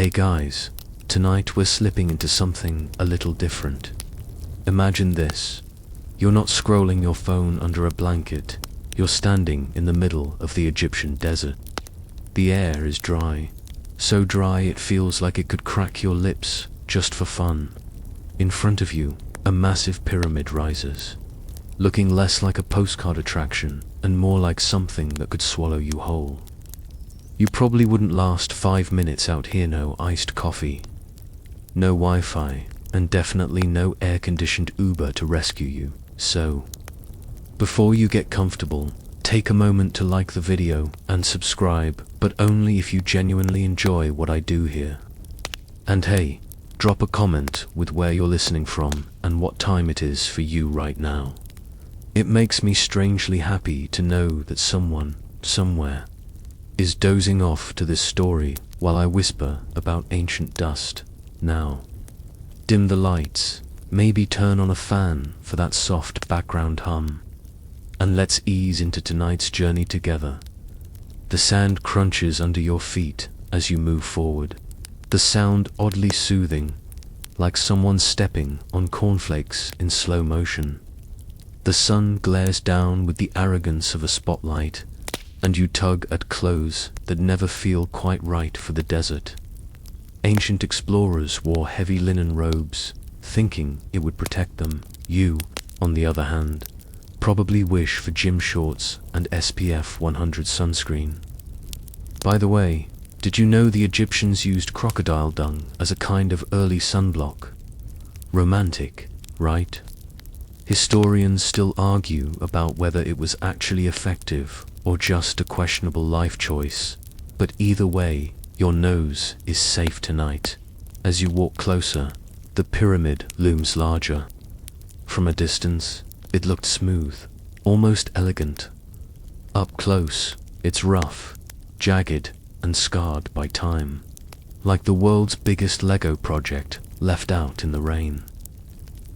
Hey guys, tonight we're slipping into something a little different. Imagine this. You're not scrolling your phone under a blanket. You're standing in the middle of the Egyptian desert. The air is dry, so dry it feels like it could crack your lips just for fun. In front of you, a massive pyramid rises, looking less like a postcard attraction and more like something that could swallow you whole. You probably wouldn't last 5 minutes out here. No iced coffee, no Wi-Fi, and definitely no air-conditioned Uber to rescue you. So, before you get comfortable, take a moment to like the video and subscribe, but only if you genuinely enjoy what I do here. And hey, drop a comment with where you're listening from and what time it is for you right now. It makes me strangely happy to know that someone, somewhere, is dozing off to this story while I whisper about ancient dust. Now, dim the lights, maybe turn on a fan for that soft background hum, and let's ease into tonight's journey together. The sand crunches under your feet as you move forward, the sound oddly soothing, like someone stepping on cornflakes in slow motion. The sun glares down with the arrogance of a spotlight, and you tug at clothes that never feel quite right for the desert. Ancient explorers wore heavy linen robes, thinking it would protect them. You, on the other hand, probably wish for gym shorts and SPF 100 sunscreen. By the way, did you know the Egyptians used crocodile dung as a kind of early sunblock? Romantic, right? Historians still argue about whether it was actually effective or just a questionable life choice, but either way, your nose is safe tonight. As you walk closer, the pyramid looms larger. From a distance, it looked smooth, almost elegant. Up close, it's rough, jagged, and scarred by time, like the world's biggest Lego project left out in the rain.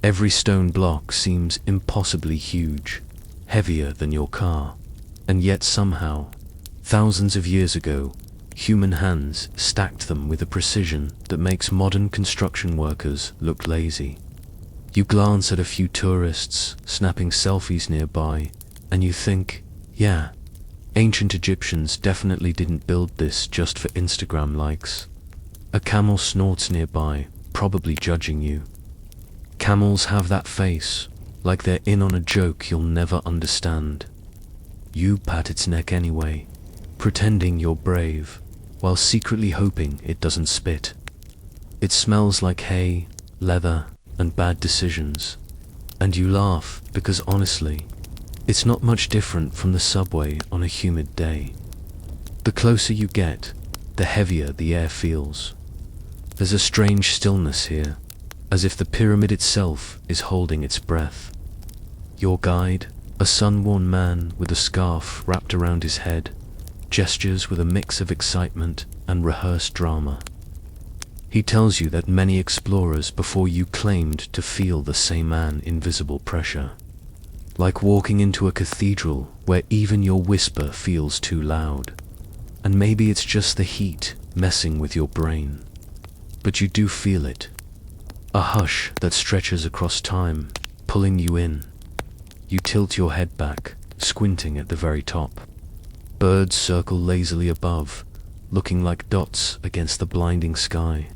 Every stone block seems impossibly huge, heavier than your car, and yet somehow, thousands of years ago, human hands stacked them with a precision that makes modern construction workers look lazy. You glance at a few tourists snapping selfies nearby, and you think, yeah, ancient Egyptians definitely didn't build this just for Instagram likes. A camel snorts nearby, probably judging you. Camels have that face, like they're in on a joke you'll never understand. You pat its neck anyway, pretending you're brave, while secretly hoping it doesn't spit. It smells like hay, leather, and bad decisions, and you laugh because honestly, it's not much different from the subway on a humid day. The closer you get, the heavier the air feels. There's a strange stillness here, as if the pyramid itself is holding its breath. Your guide, a sun-worn man with a scarf wrapped around his head, gestures with a mix of excitement and rehearsed drama. He tells you that many explorers before you claimed to feel the same invisible pressure, like walking into a cathedral where even your whisper feels too loud. And maybe it's just the heat messing with your brain, but you do feel it. A hush that stretches across time, pulling you in. You tilt your head back, squinting at the very top. Birds circle lazily above, looking like dots against the blinding sky.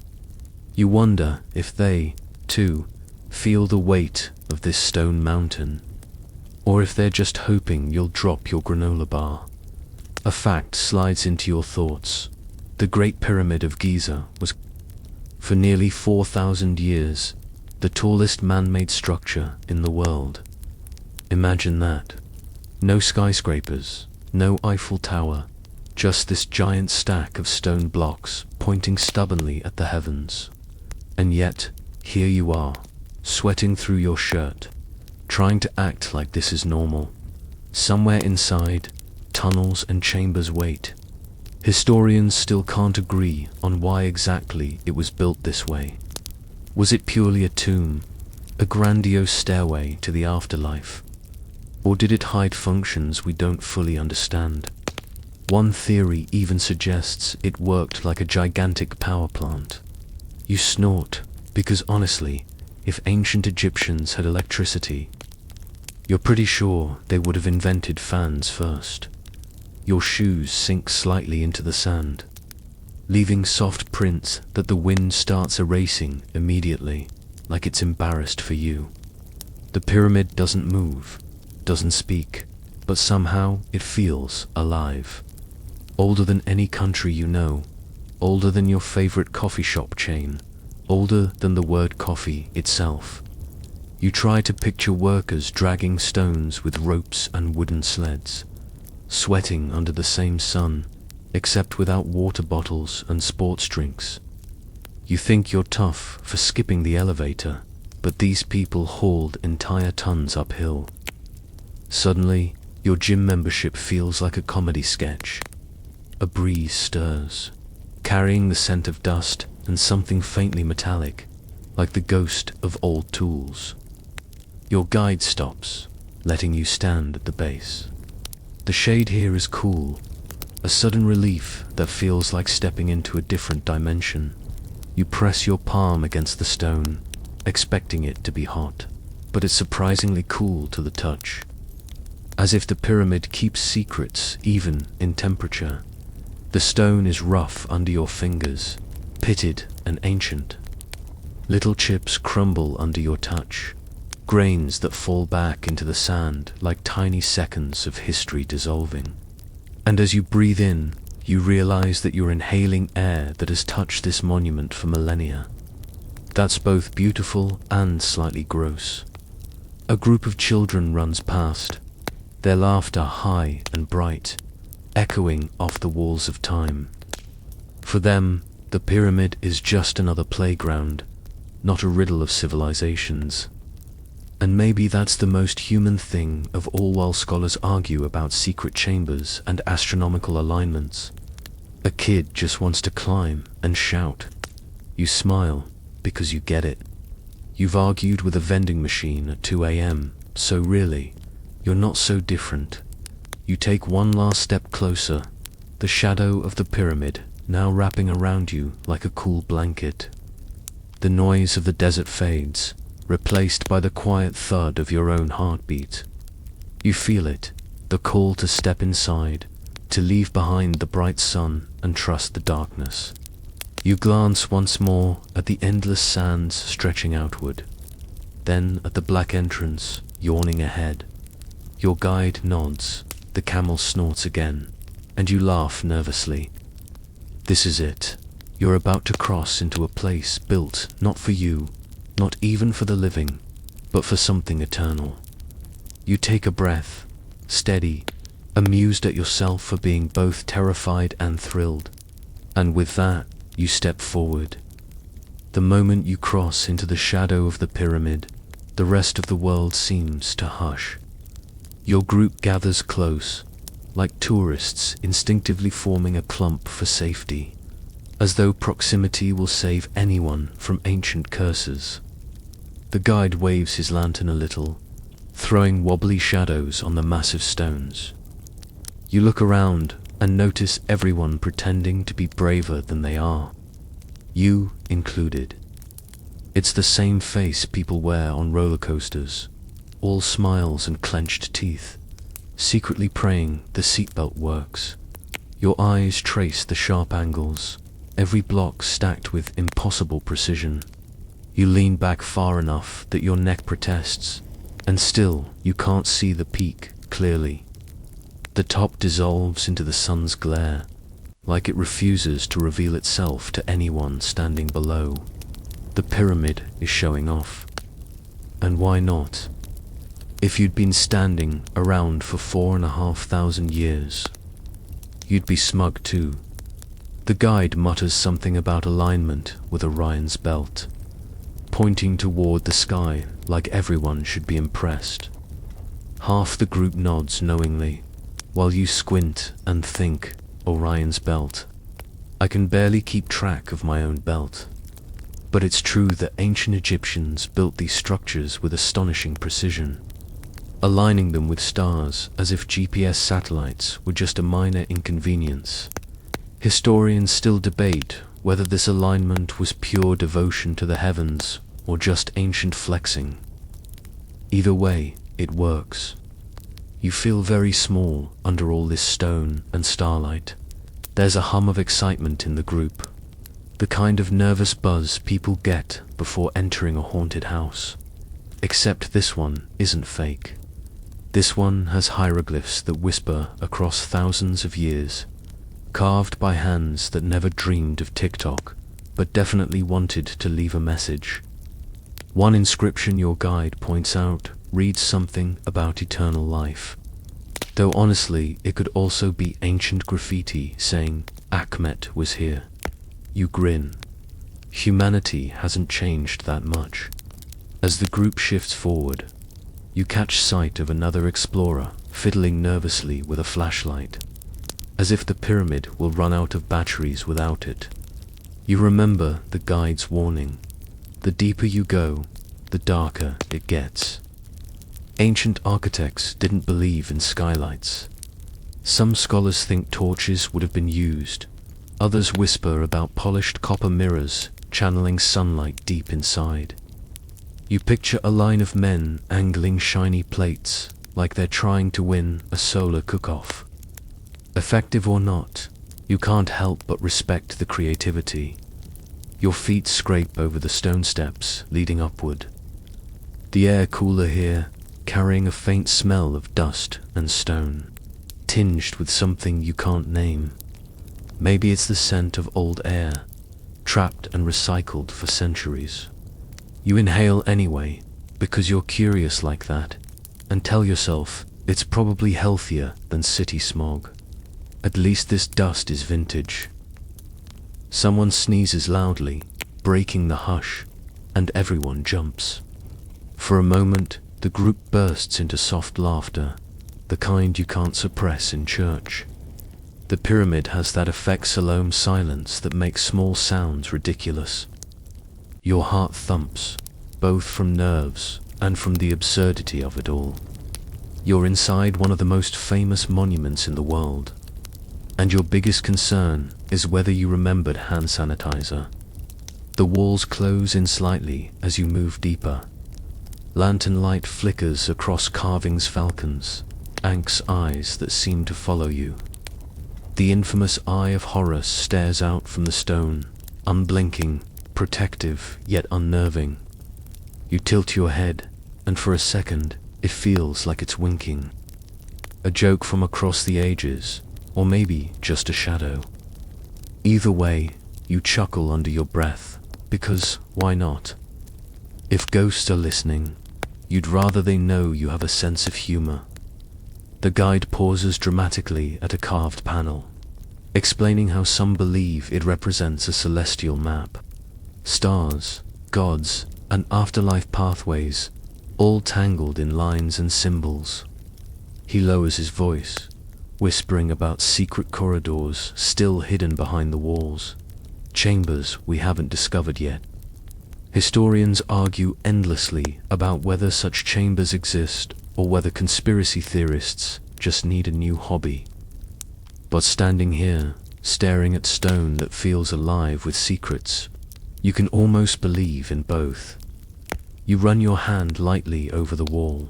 You wonder if they, too, feel the weight of this stone mountain, or if they're just hoping you'll drop your granola bar. A fact slides into your thoughts. The Great Pyramid of Giza was, for nearly 4,000 years, the tallest man-made structure in the world. Imagine that. No skyscrapers, no Eiffel Tower, just this giant stack of stone blocks pointing stubbornly at the heavens. And yet, here you are, sweating through your shirt, trying to act like this is normal. Somewhere inside, tunnels and chambers wait. Historians still can't agree on why exactly it was built this way. Was it purely a tomb, a grandiose stairway to the afterlife? Or did it hide functions we don't fully understand? One theory even suggests it worked like a gigantic power plant. You snort, because honestly, if ancient Egyptians had electricity, you're pretty sure they would have invented fans first. Your shoes sink slightly into the sand, leaving soft prints that the wind starts erasing immediately, like it's embarrassed for you. The pyramid doesn't move, doesn't speak, but somehow it feels alive. Older than any country you know, older than your favorite coffee shop chain, older than the word coffee itself. You try to picture workers dragging stones with ropes and wooden sleds, sweating under the same sun, except without water bottles and sports drinks. You think you're tough for skipping the elevator, but these people hauled entire tons uphill. Suddenly, your gym membership feels like a comedy sketch. A breeze stirs, carrying the scent of dust and something faintly metallic, like the ghost of old tools. Your guide stops, letting you stand at the base. The shade here is cool, a sudden relief that feels like stepping into a different dimension. You press your palm against the stone, expecting it to be hot, but it's surprisingly cool to the touch. As if the pyramid keeps secrets even in temperature. The stone is rough under your fingers, pitted and ancient. Little chips crumble under your touch, grains that fall back into the sand like tiny seconds of history dissolving. And as you breathe in, you realize that you're inhaling air that has touched this monument for millennia. That's both beautiful and slightly gross. A group of children runs past, their laughter high and bright, echoing off the walls of time. For them, the pyramid is just another playground, not a riddle of civilizations. And maybe that's the most human thing of all while scholars argue about secret chambers and astronomical alignments. A kid just wants to climb and shout. You smile, because you get it. You've argued with a vending machine at 2 a.m., so really, you're not so different. You take one last step closer, the shadow of the pyramid now wrapping around you like a cool blanket. The noise of the desert fades, replaced by the quiet thud of your own heartbeat. You feel it, the call to step inside, to leave behind the bright sun and trust the darkness. You glance once more at the endless sands stretching outward, then at the black entrance yawning ahead. Your guide nods, the camel snorts again, and you laugh nervously. This is it. You're about to cross into a place built not for you, not even for the living, but for something eternal. You take a breath, steady, amused at yourself for being both terrified and thrilled. And with that, you step forward. The moment you cross into the shadow of the pyramid, the rest of the world seems to hush. Your group gathers close, like tourists instinctively forming a clump for safety, as though proximity will save anyone from ancient curses. The guide waves his lantern a little, throwing wobbly shadows on the massive stones. You look around and notice everyone pretending to be braver than they are, you included. It's the same face people wear on roller coasters, all smiles and clenched teeth, secretly praying the seatbelt works. Your eyes trace the sharp angles, every block stacked with impossible precision. You lean back far enough that your neck protests, and still you can't see the peak clearly. The top dissolves into the sun's glare, like it refuses to reveal itself to anyone standing below. The pyramid is showing off. And why not? If you'd been standing around for 4,500 years, you'd be smug too. The guide mutters something about alignment with Orion's belt, pointing toward the sky like everyone should be impressed. Half the group nods knowingly, while you squint and think, Orion's belt. I can barely keep track of my own belt. But it's true that ancient Egyptians built these structures with astonishing precision. aligning them with stars as if GPS satellites were just a minor inconvenience. Historians still debate whether this alignment was pure devotion to the heavens or just ancient flexing. Either way, it works. You feel very small under all this stone and starlight. There's a hum of excitement in the group, the kind of nervous buzz people get before entering a haunted house. Except this one isn't fake. This one has hieroglyphs that whisper across thousands of years, carved by hands that never dreamed of TikTok, but definitely wanted to leave a message. One inscription your guide points out reads something about eternal life, though honestly it could also be ancient graffiti saying, "Achmet was here." You grin. Humanity hasn't changed that much. As the group shifts forward, you catch sight of another explorer fiddling nervously with a flashlight, as if the pyramid will run out of batteries without it. You remember the guide's warning. The deeper you go, the darker it gets. Ancient architects didn't believe in skylights. Some scholars think torches would have been used. Others whisper about polished copper mirrors channeling sunlight deep inside. You picture a line of men angling shiny plates like they're trying to win a solar cook-off. Effective or not, you can't help but respect the creativity. Your feet scrape over the stone steps leading upward. The air cooler here, carrying a faint smell of dust and stone, tinged with something you can't name. Maybe it's the scent of old air, trapped and recycled for centuries. You inhale anyway, because you're curious like that, and tell yourself it's probably healthier than city smog. At least this dust is vintage. Someone sneezes loudly, breaking the hush, and everyone jumps. For a moment, the group bursts into soft laughter, the kind you can't suppress in church. The pyramid has that effect Salome silence that makes small sounds ridiculous. Your heart thumps, both from nerves and from the absurdity of it all. You're inside one of the most famous monuments in the world, and your biggest concern is whether you remembered hand sanitizer. The walls close in slightly as you move deeper. Lantern light flickers across carvings, falcons, Ank's eyes that seem to follow you. The infamous eye of Horus stares out from the stone, unblinking, protective yet unnerving. You tilt your head, and for a second, it feels like it's winking. A joke from across the ages, or maybe just a shadow. Either way, you chuckle under your breath, because why not? If ghosts are listening, you'd rather they know you have a sense of humor. The guide pauses dramatically at a carved panel, explaining how some believe it represents a celestial map. Stars, gods, and afterlife pathways, all tangled in lines and symbols. He lowers his voice, whispering about secret corridors still hidden behind the walls, chambers we haven't discovered yet. Historians argue endlessly about whether such chambers exist or whether conspiracy theorists just need a new hobby. But standing here, staring at stone that feels alive with secrets, you can almost believe in both. You run your hand lightly over the wall.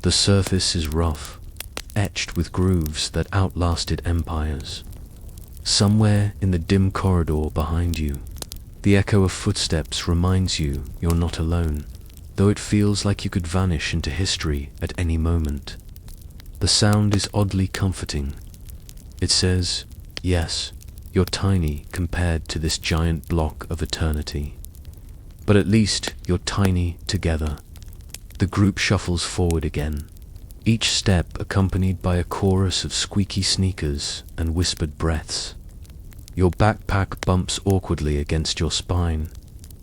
The surface is rough, etched with grooves that outlasted empires. Somewhere in the dim corridor behind you, the echo of footsteps reminds you you're not alone, though it feels like you could vanish into history at any moment. The sound is oddly comforting. It says, yes, you're tiny compared to this giant block of eternity. But at least you're tiny together. The group shuffles forward again, each step accompanied by a chorus of squeaky sneakers and whispered breaths. Your backpack bumps awkwardly against your spine,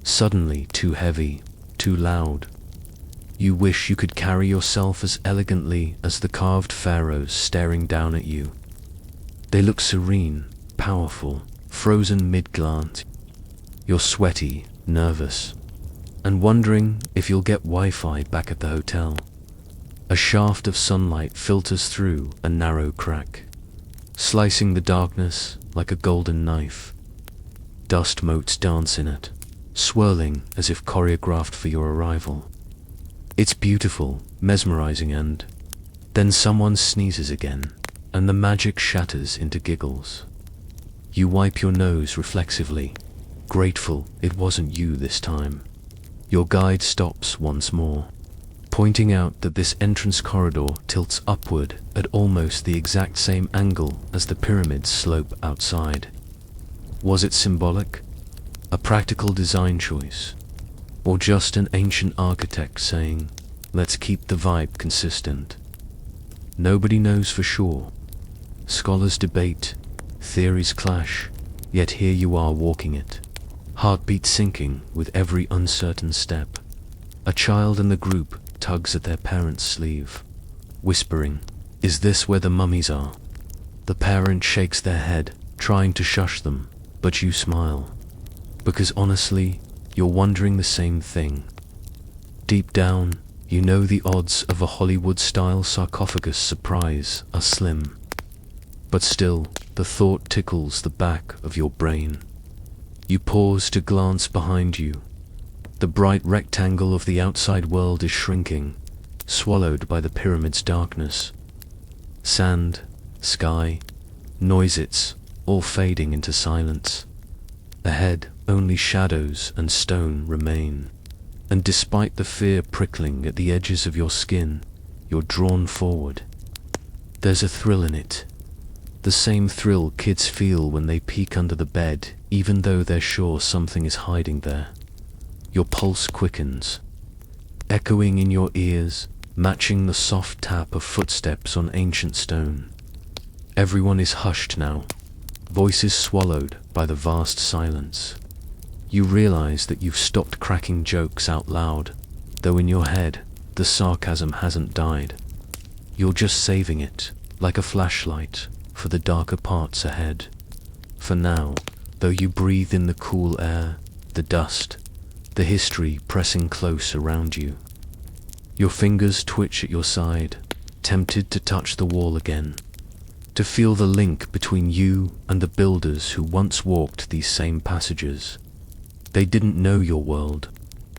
suddenly too heavy, too loud. You wish you could carry yourself as elegantly as the carved pharaohs staring down at you. They look serene, powerful, frozen mid-glance. You're sweaty, nervous, and wondering if you'll get Wi-Fi back at the hotel. A shaft of sunlight filters through a narrow crack, slicing the darkness like a golden knife. Dust motes dance in it, swirling as if choreographed for your arrival. It's beautiful, mesmerizing, and then someone sneezes again, and the magic shatters into giggles. You wipe your nose reflexively, grateful it wasn't you this time. Your guide stops once more, pointing out that this entrance corridor tilts upward at almost the exact same angle as the pyramid's slope outside. Was it symbolic? A practical design choice? Or just an ancient architect saying, let's keep the vibe consistent? Nobody knows for sure. Scholars debate, theories clash, yet here you are walking it. Heartbeat sinking with every uncertain step. A child in the group tugs at their parent's sleeve, whispering, "Is this where the mummies are?" The parent shakes their head, trying to shush them, but you smile. Because honestly, you're wondering the same thing. Deep down, you know the odds of a Hollywood-style sarcophagus surprise are slim. But still, the thought tickles the back of your brain. You pause to glance behind you. The bright rectangle of the outside world is shrinking, swallowed by the pyramid's darkness. Sand, sky, noisets, all fading into silence. Ahead, only shadows and stone remain. And despite the fear prickling at the edges of your skin, you're drawn forward. There's a thrill in it. The same thrill kids feel when they peek under the bed, even though they're sure something is hiding there. Your pulse quickens, echoing in your ears, matching the soft tap of footsteps on ancient stone. Everyone is hushed now, voices swallowed by the vast silence. You realize that you've stopped cracking jokes out loud, though in your head, the sarcasm hasn't died. You're just saving it, like a flashlight, for the darker parts ahead. For now, though you breathe in the cool air, the dust, the history pressing close around you. Your fingers twitch at your side, tempted to touch the wall again, to feel the link between you and the builders who once walked these same passages. They didn't know your world.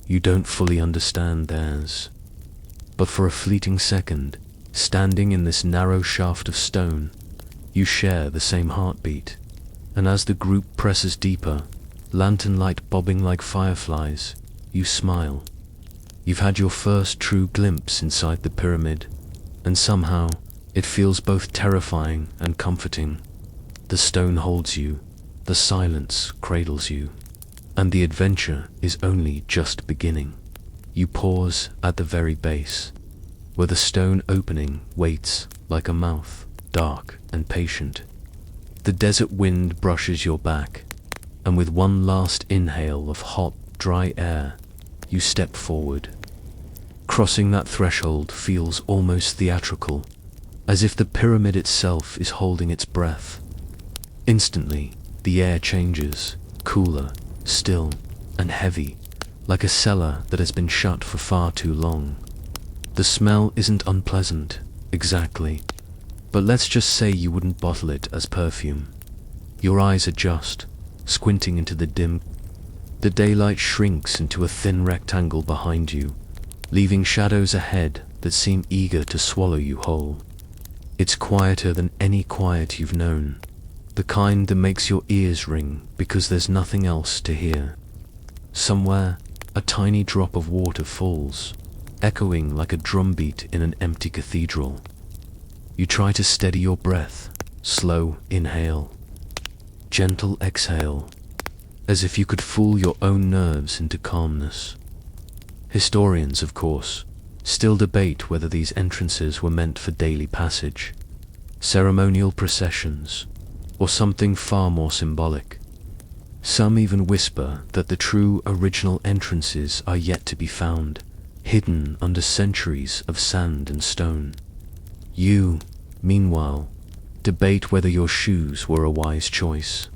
You don't fully understand theirs. But for a fleeting second, standing in this narrow shaft of stone, you share the same heartbeat. And as the group presses deeper, lantern light bobbing like fireflies, you smile. You've had your first true glimpse inside the pyramid, and somehow it feels both terrifying and comforting. The stone holds you, the silence cradles you, and the adventure is only just beginning. You pause at the very base, where the stone opening waits like a mouth, dark and patient. The desert wind brushes your back, and with one last inhale of hot, dry air, you step forward. Crossing that threshold feels almost theatrical, as if the pyramid itself is holding its breath. Instantly, the air changes, cooler, still, and heavy, like a cellar that has been shut for far too long. The smell isn't unpleasant, exactly, but let's just say you wouldn't bottle it as perfume. Your eyes adjust, squinting into the dim. The daylight shrinks into a thin rectangle behind you, leaving shadows ahead that seem eager to swallow you whole. It's quieter than any quiet you've known, the kind that makes your ears ring because there's nothing else to hear. Somewhere, a tiny drop of water falls, echoing like a drumbeat in an empty cathedral. You try to steady your breath, slow inhale, gentle exhale, as if you could fool your own nerves into calmness. Historians, of course, still debate whether these entrances were meant for daily passage, ceremonial processions, or something far more symbolic. Some even whisper that the true original entrances are yet to be found, hidden under centuries of sand and stone. You, meanwhile, debate whether your shoes were a wise choice,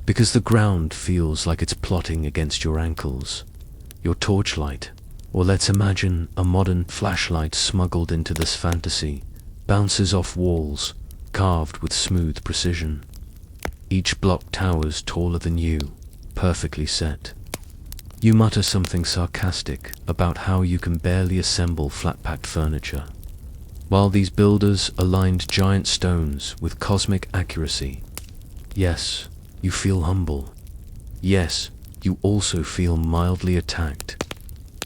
because the ground feels like it's plotting against your ankles. Your torchlight, Or let's imagine a modern flashlight smuggled into this fantasy, bounces off walls, carved with smooth precision. Each block towers taller than you, perfectly set. You mutter something sarcastic about how you can barely assemble flat-packed furniture, while these builders aligned giant stones with cosmic accuracy. Yes, you feel humble. Yes, you also feel mildly attacked.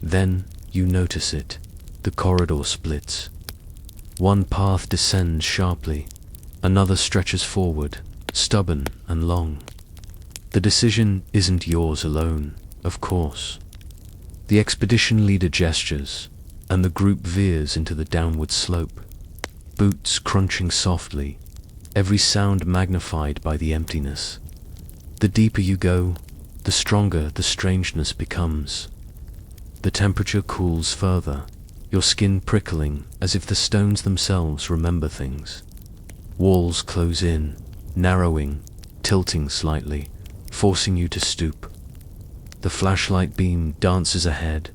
Then you notice it. The corridor splits. One path descends sharply, another stretches forward, stubborn and long. The decision isn't yours alone, of course. The expedition leader gestures, and the group veers into the downward slope. Boots crunching softly, every sound magnified by the emptiness. The deeper you go, the stronger the strangeness becomes. The temperature cools further, your skin prickling as if the stones themselves remember things. Walls close in, narrowing, tilting slightly, forcing you to stoop. The flashlight beam dances ahead,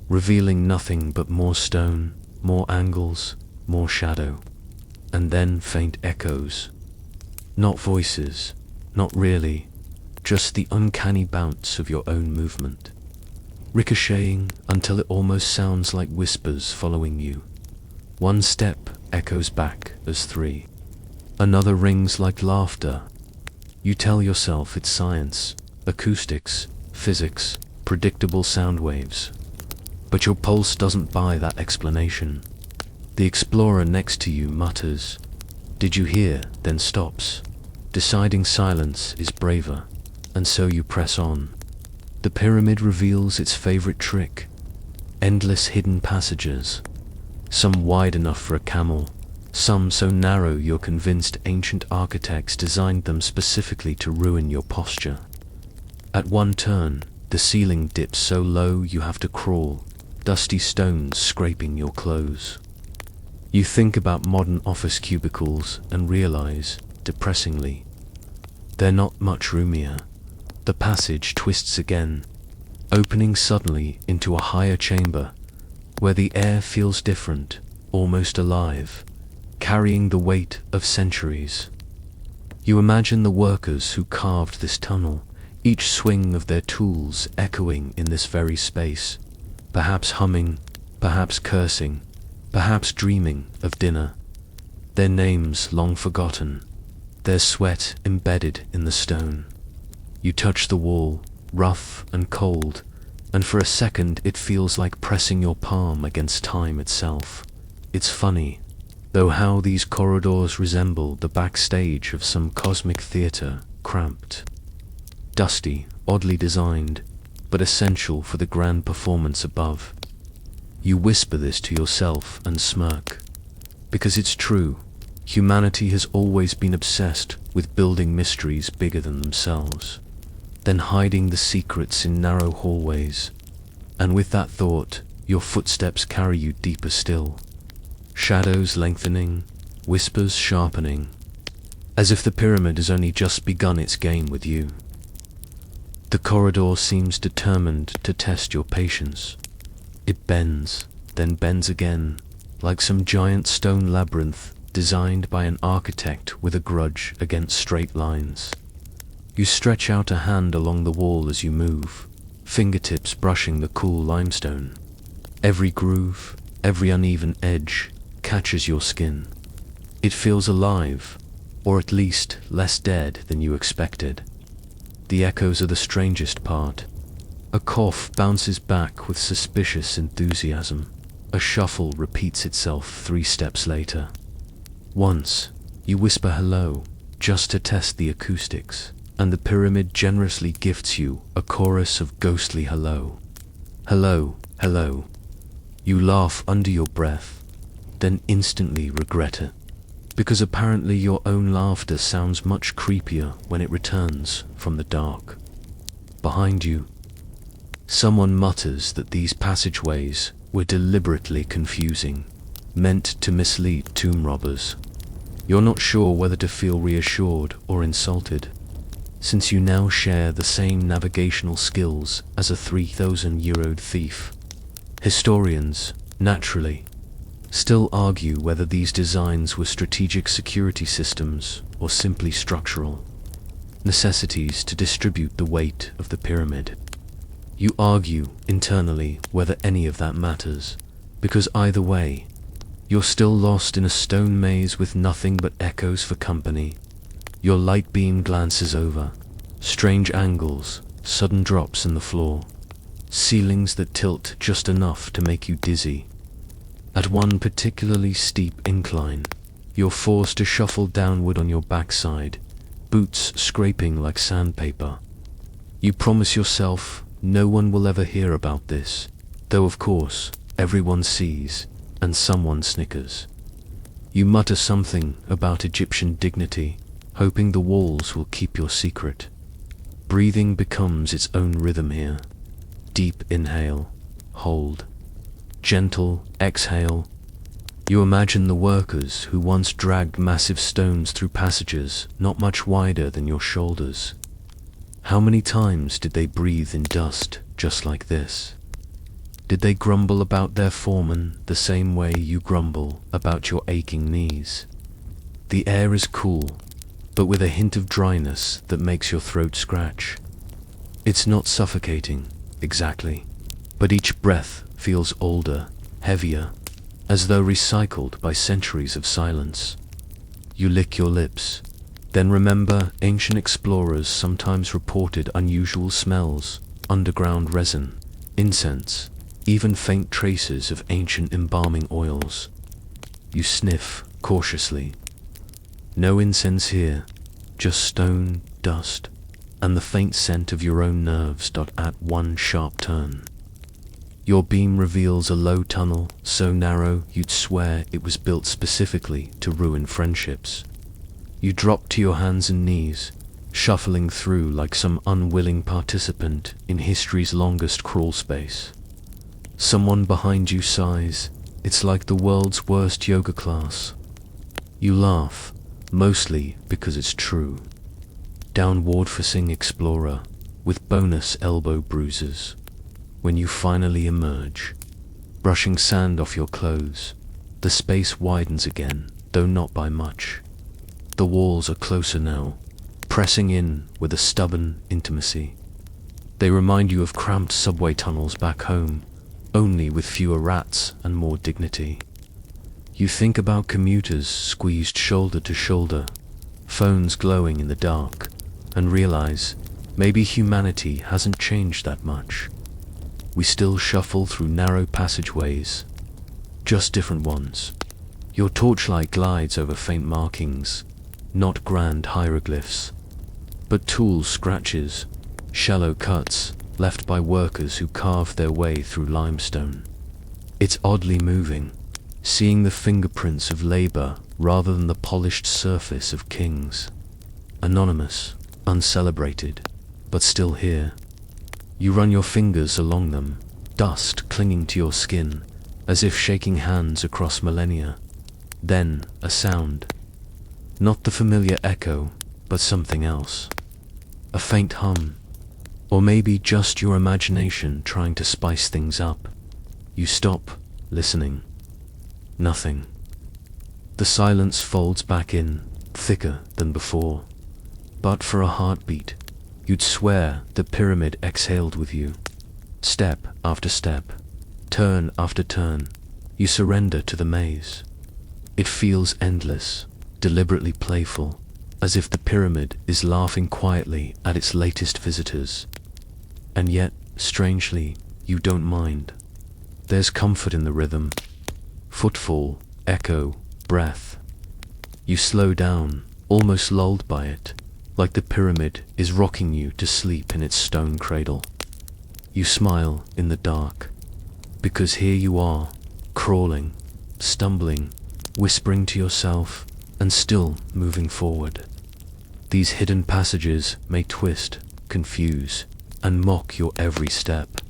revealing nothing but more stone, more angles, more shadow. And then faint echoes. Not voices, not really, just the uncanny bounce of your own movement, ricocheting until it almost sounds like whispers following you. One step echoes back as three. Another rings like laughter. You tell yourself it's science, acoustics, physics, predictable sound waves. But your pulse doesn't buy that explanation. The explorer next to you mutters, "Did you hear?" then stops. Deciding silence is braver, and so you press on. The pyramid reveals its favorite trick: endless hidden passages. Some wide enough for a camel, some so narrow you're convinced ancient architects designed them specifically to ruin your posture. At one turn, the ceiling dips so low you have to crawl, dusty stones scraping your clothes. You think about modern office cubicles and realize, depressingly, they're not much roomier. The passage twists again, opening suddenly into a higher chamber, where the air feels different, almost alive, carrying the weight of centuries. You imagine the workers who carved this tunnel, each swing of their tools echoing in this very space, perhaps humming, perhaps cursing, perhaps dreaming of dinner. Their names long forgotten, their sweat embedded in the stone. You touch the wall, rough and cold, and for a second it feels like pressing your palm against time itself. It's funny, though, how these corridors resemble the backstage of some cosmic theater, cramped, dusty, oddly designed, but essential for the grand performance above. You whisper this to yourself and smirk, because it's true. Humanity has always been obsessed with building mysteries bigger than themselves, then hiding the secrets in narrow hallways. And with that thought, your footsteps carry you deeper still. Shadows lengthening, whispers sharpening, as if the pyramid has only just begun its game with you. The corridor seems determined to test your patience. It bends, then bends again, like some giant stone labyrinth designed by an architect with a grudge against straight lines. You stretch out a hand along the wall as you move, fingertips brushing the cool limestone. Every groove, every uneven edge catches your skin. It feels alive, or at least less dead than you expected. The echoes are the strangest part. A cough bounces back with suspicious enthusiasm. A shuffle repeats itself 3 steps later. Once, you whisper hello, just to test the acoustics, and the pyramid generously gifts you a chorus of ghostly hello. Hello, hello. You laugh under your breath, then instantly regret it, because apparently your own laughter sounds much creepier when it returns from the dark. Behind you, someone mutters that these passageways were deliberately confusing, meant to mislead tomb robbers. You're not sure whether to feel reassured or insulted, since you now share the same navigational skills as a 3,000-year-old thief. Historians, naturally, still argue whether these designs were strategic security systems or simply structural necessities to distribute the weight of the pyramid. You argue internally whether any of that matters, because either way, you're still lost in a stone maze with nothing but echoes for company. Your light beam glances over, strange angles, sudden drops in the floor, ceilings that tilt just enough to make you dizzy. At one particularly steep incline, you're forced to shuffle downward on your backside, boots scraping like sandpaper. You promise yourself no one will ever hear about this, though of course everyone sees, and someone snickers. You mutter something about Egyptian dignity, hoping the walls will keep your secret. Breathing becomes its own rhythm here. Deep inhale, hold. Gentle exhale. You imagine the workers who once dragged massive stones through passages not much wider than your shoulders. How many times did they breathe in dust just like this? Did they grumble about their foreman the same way you grumble about your aching knees? The air is cool, but with a hint of dryness that makes your throat scratch. It's not suffocating, exactly, but each breath feels older, heavier, as though recycled by centuries of silence. You lick your lips, then remember ancient explorers sometimes reported unusual smells, underground resin, incense, even faint traces of ancient embalming oils. You sniff cautiously. No incense here, just stone, dust, and the faint scent of your own nerves at one sharp turn. Your beam reveals a low tunnel, so narrow you'd swear it was built specifically to ruin friendships. You drop to your hands and knees, shuffling through like some unwilling participant in history's longest crawl space. Someone behind you sighs, it's like the world's worst yoga class. You laugh, mostly because it's true. Downward-facing explorer, with bonus elbow bruises. When you finally emerge, brushing sand off your clothes, the space widens again, though not by much. The walls are closer now, pressing in with a stubborn intimacy. They remind you of cramped subway tunnels back home, only with fewer rats and more dignity. You think about commuters squeezed shoulder to shoulder, phones glowing in the dark, and realize maybe humanity hasn't changed that much. We still shuffle through narrow passageways, just different ones. Your torchlight glides over faint markings, not grand hieroglyphs, but tool scratches, shallow cuts left by workers who carved their way through limestone. It's oddly moving, seeing the fingerprints of labor rather than the polished surface of kings. Anonymous, uncelebrated, but still here. You run your fingers along them, dust clinging to your skin, as if shaking hands across millennia. Then a sound. Not the familiar echo, but something else. A faint hum. Or maybe just your imagination trying to spice things up. You stop, listening. Nothing. The silence folds back in, thicker than before. But for a heartbeat, you'd swear the pyramid exhaled with you. Step after step, turn after turn, you surrender to the maze. It feels endless, deliberately playful, as if the pyramid is laughing quietly at its latest visitors. And yet, strangely, you don't mind. There's comfort in the rhythm. Footfall, echo, breath. You slow down, almost lulled by it, like the pyramid is rocking you to sleep in its stone cradle. You smile in the dark, because here you are, crawling, stumbling, whispering to yourself, and still moving forward. These hidden passages may twist, confuse, and mock your every step.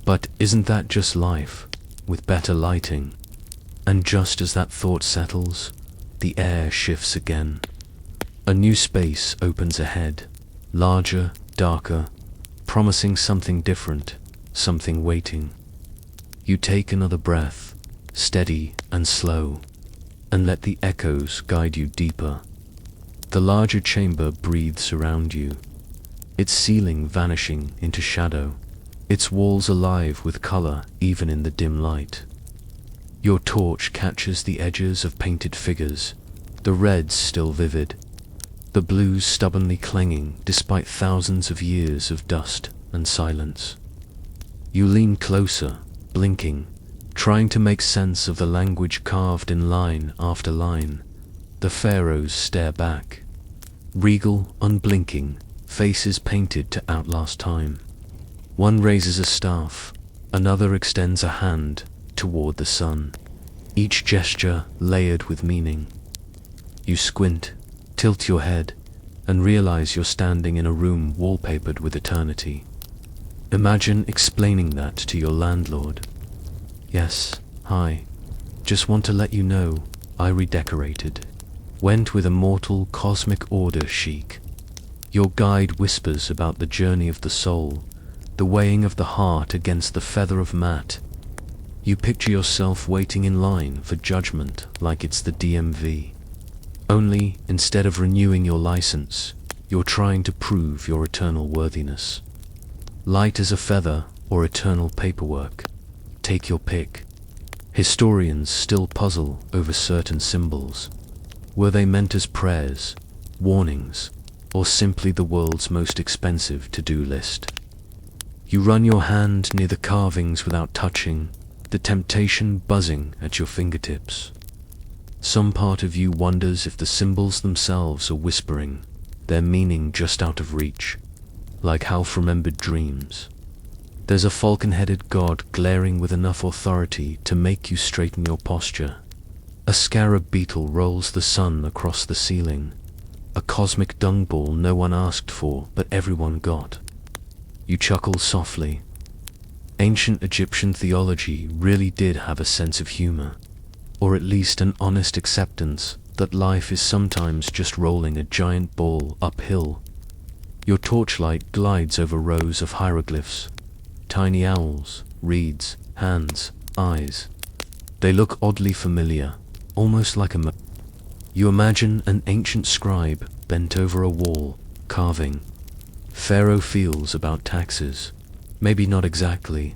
But isn't that just life, with better lighting? And just as that thought settles, the air shifts again. A new space opens ahead, larger, darker, promising something different, something waiting. You take another breath, steady and slow, and let the echoes guide you deeper. The larger chamber breathes around you, its ceiling vanishing into shadow, its walls alive with color even in the dim light. Your torch catches the edges of painted figures, the reds still vivid, the blues stubbornly clanging despite thousands of years of dust and silence. You lean closer, blinking, trying to make sense of the language carved in line after line. The pharaohs stare back, regal, unblinking, faces painted to outlast time. One raises a staff, another extends a hand toward the sun, each gesture layered with meaning. You squint, tilt your head, and realize you're standing in a room wallpapered with eternity. Imagine explaining that to your landlord. Yes, hi. Just want to let you know, I redecorated. Went with immortal cosmic order chic. Your guide whispers about the journey of the soul, the weighing of the heart against the feather of mat. You picture yourself waiting in line for judgment like it's the DMV. Only, instead of renewing your license, you're trying to prove your eternal worthiness. Light as a feather or eternal paperwork. Take your pick. Historians still puzzle over certain symbols. Were they meant as prayers, warnings, or simply the world's most expensive to-do list? You run your hand near the carvings without touching, the temptation buzzing at your fingertips. Some part of you wonders if the symbols themselves are whispering, their meaning just out of reach, like half-remembered dreams. There's a falcon-headed god glaring with enough authority to make you straighten your posture. A scarab beetle rolls the sun across the ceiling, a cosmic dung ball no one asked for but everyone got. You chuckle softly. Ancient Egyptian theology really did have a sense of humor, or at least an honest acceptance that life is sometimes just rolling a giant ball uphill. Your torchlight glides over rows of hieroglyphs, tiny owls, reeds, hands, eyes. They look oddly familiar, almost like a You imagine an ancient scribe bent over a wall, carving. Pharaoh feels about taxes. Maybe not exactly,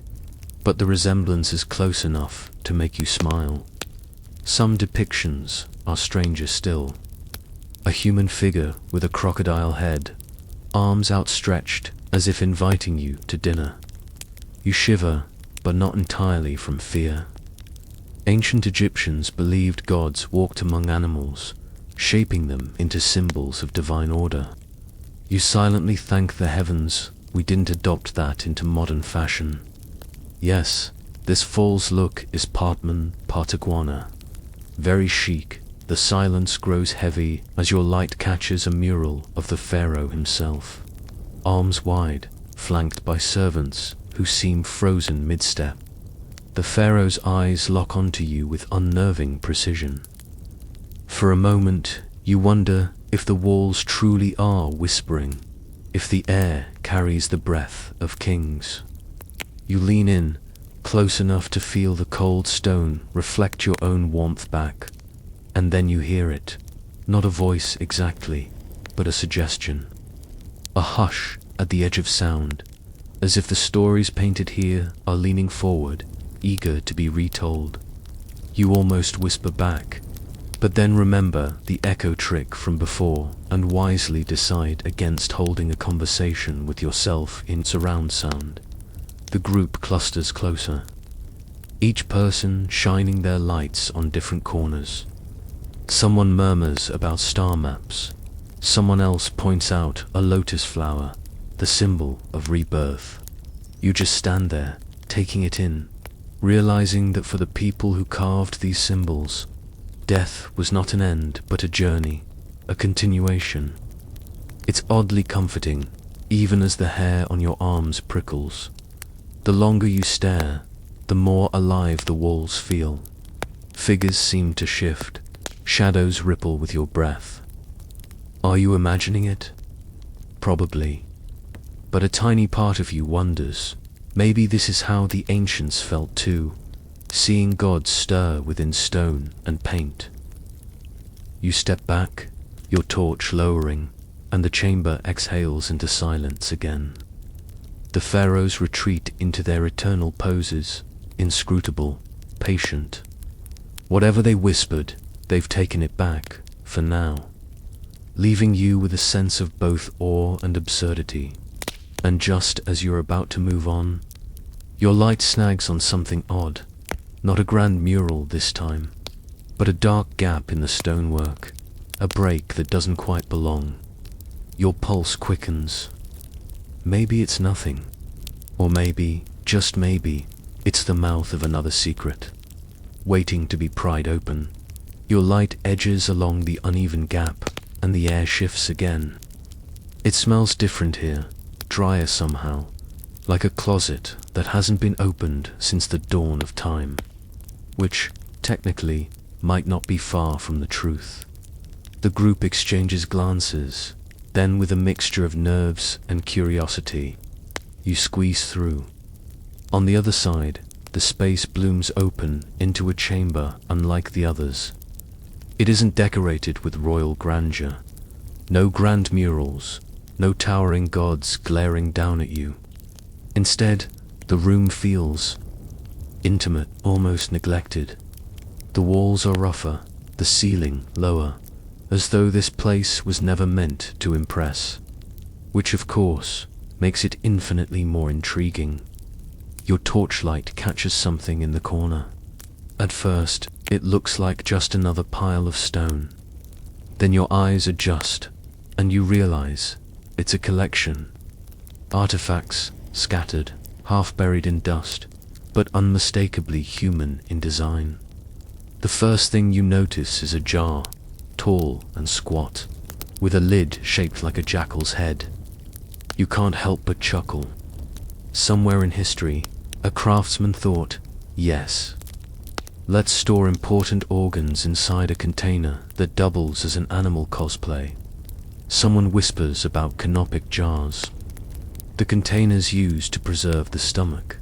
but the resemblance is close enough to make you smile. Some depictions are stranger still. A human figure with a crocodile head, arms outstretched as if inviting you to dinner. You shiver, but not entirely from fear. Ancient Egyptians believed gods walked among animals, shaping them into symbols of divine order. You silently thank the heavens we didn't adopt that into modern fashion. Yes, this fall's look is part man, part iguana. Very chic, the silence grows heavy as your light catches a mural of the pharaoh himself. Arms wide, flanked by servants who seem frozen mid-step. The pharaoh's eyes lock onto you with unnerving precision. For a moment, you wonder if the walls truly are whispering, if the air carries the breath of kings. You lean in, close enough to feel the cold stone reflect your own warmth back, and then you hear it, not a voice exactly, but a suggestion. A hush at the edge of sound, as if the stories painted here are leaning forward, eager to be retold. You almost whisper back, but then remember the echo trick from before and wisely decide against holding a conversation with yourself in surround sound. The group clusters closer, each person shining their lights on different corners. Someone murmurs about star maps, someone else points out a lotus flower, the symbol of rebirth. You just stand there, taking it in, realizing that for the people who carved these symbols, death was not an end but a journey, a continuation. It's oddly comforting, even as the hair on your arms prickles. The longer you stare, the more alive the walls feel. Figures seem to shift, shadows ripple with your breath. Are you imagining it? Probably. But a tiny part of you wonders, maybe this is how the ancients felt too, seeing gods stir within stone and paint. You step back, your torch lowering, and the chamber exhales into silence again. The pharaohs retreat into their eternal poses, inscrutable, patient. Whatever they whispered, they've taken it back, for now, leaving you with a sense of both awe and absurdity. And just as you're about to move on, your light snags on something odd. Not a grand mural this time, but a dark gap in the stonework, a break that doesn't quite belong. Your pulse quickens. Maybe it's nothing, or maybe, just maybe, it's the mouth of another secret, waiting to be pried open. Your light edges along the uneven gap, and the air shifts again. It smells different here, drier somehow, like a closet that hasn't been opened since the dawn of time, which, technically, might not be far from the truth. The group exchanges glances, then with a mixture of nerves and curiosity, you squeeze through. On the other side, the space blooms open into a chamber unlike the others. It isn't decorated with royal grandeur. No grand murals, no towering gods glaring down at you. Instead, the room feels intimate, almost neglected. The walls are rougher, the ceiling lower, as though this place was never meant to impress, which of course makes it infinitely more intriguing. Your torchlight catches something in the corner. At first, it looks like just another pile of stone. Then your eyes adjust, and you realize it's a collection. Artifacts scattered, half buried in dust, but unmistakably human in design. The first thing you notice is a jar, tall and squat, with a lid shaped like a jackal's head. You can't help but chuckle. Somewhere in history, a craftsman thought, yes, let's store important organs inside a container that doubles as an animal cosplay. Someone whispers about canopic jars, the containers used to preserve the stomach,